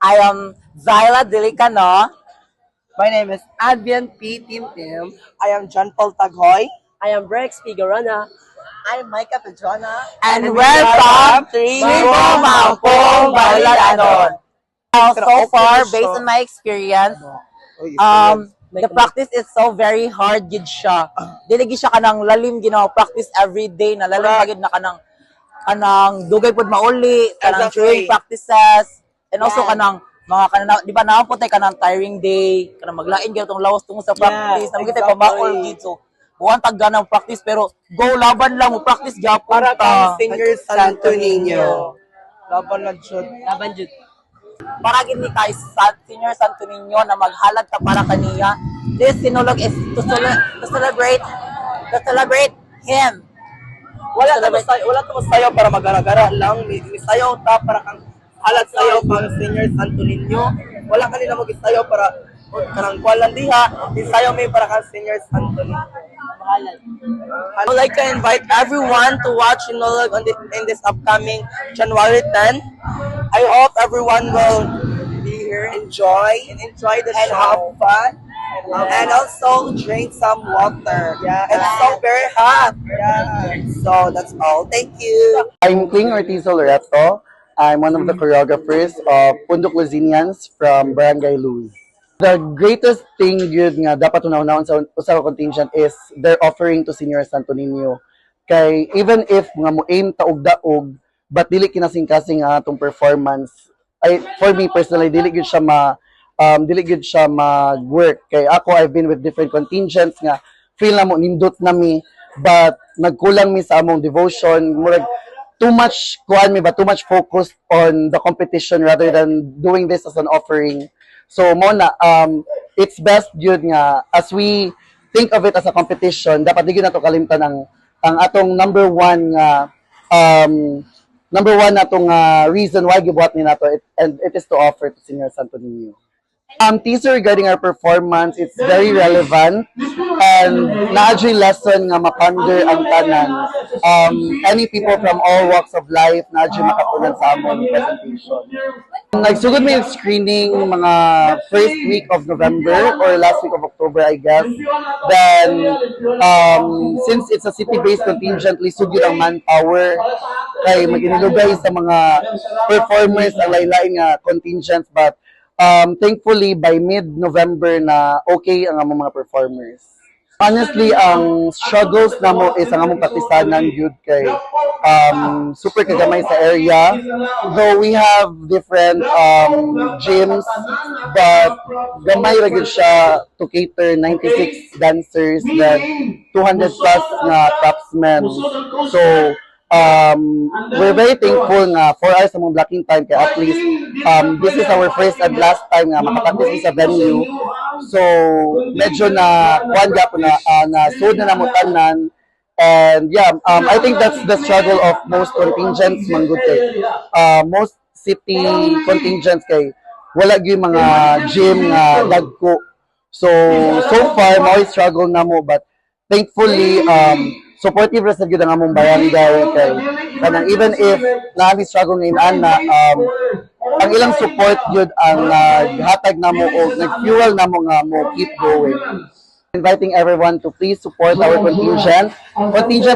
I am Zyla Dilicano. My name is Adrian P. Tim Tim. I am John Paul Taghoy. I am Rex Figuerona. I'm Micah Pedrona. And we're from Tribo Mampong Baladanon. So far, based on my experience, the practice is so very hard gid siya. Dili gid siya kanang lalim ginaw practice every day na lalim pagid na kanang dugay pud mauli kanang during practices and also kanang mga kanang di ba na po tay kanang tiring day kanang maglain gyud tong lawas tungod sa practice na kita pamaol gid so buwan tag ganang practice pero go laban lang mo practice gyapon Para ta kang Senior Santo Niño. Laban lang jud. Laban jud. para gid ni kay Senior Santo Niño na maghalad ta para kaniya. This sinulog is to celebrate him. Wala ta sayo para magara-gara lang. May sayo ta para kang halat sayo pang Senior Santo Niño. Wala kanila mo gisayo para kanang kwalan diha. Isayo may para kang Senior Santo Niño. I would like to invite everyone to watch Inolog in this upcoming January 10. I hope everyone will be here, enjoy the show, have fun, and also drink some water. Yeah, it's so very hot. Yeah. So that's all. Thank you. I'm Kling Ortiz Loreto. I'm one of the choreographers of Pundok Luzinians from Barangay Luz. The greatest thing yun nga dapat unaw-unahon sa usa ka contingent is they're offering to Senior Santo Niño. Kay even if nga mo aim ta og daog but dili kinasing-kasing nga atong performance, for me personally dili gyud siya mag-work. Kay ako I've been with different contingents nga feel na mo nindot na mi but nagkulang mi sa among devotion, murag too much focused on the competition rather than doing this as an offering. So mona it's best yun nga as we think of it as a competition dapat di gyud nato kalimtan ang atong number one natong reason why gibuhat ni nato and it is to offer to Senior Santo Niño. Teaser regarding our performance, it's very relevant and naadjay lesson nga maponder ang tanan. Any people from all walks of life naadjay makapunan sa among presentation. Nagsugod may screening mga first week of November or last week of October, I guess. Then, since it's a city-based contingent, lisod yun ang manpower kay maginilugay sa mga performers ang lain-lain nga contingents but thankfully by mid-November na okay ang among mga performers. Honestly, ang struggles namo is ang among patisanan yun kay super kagamay sa area. Though we have different gyms, but gamay ra gyud siya to cater 96 dancers then 200 plus nga craftsmen. So we're very thankful nga for us among blocking time kay at least this is our first and last time nga makapractice sa venue. So medyo na kuan gyapon na sud na namo tanan and yeah I think that's the struggle of most contingents manggod kay most city contingents kay wala gyud mga gym nga dagko. So far mo struggle namo but thankfully supportive ra sa gyud ang among barangay kay kanang even if naami struggle ngayon ana ang ilang support gyud ang naghatag namo o nag-fuel namo nga mo keep going. Inviting everyone to please support our contingent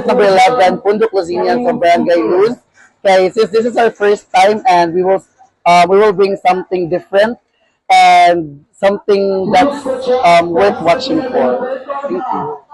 number 11 Pundok Luzinians from Barangay Luz. Okay, since this is our first time and we will bring something different and something that's worth watching for. Thank you.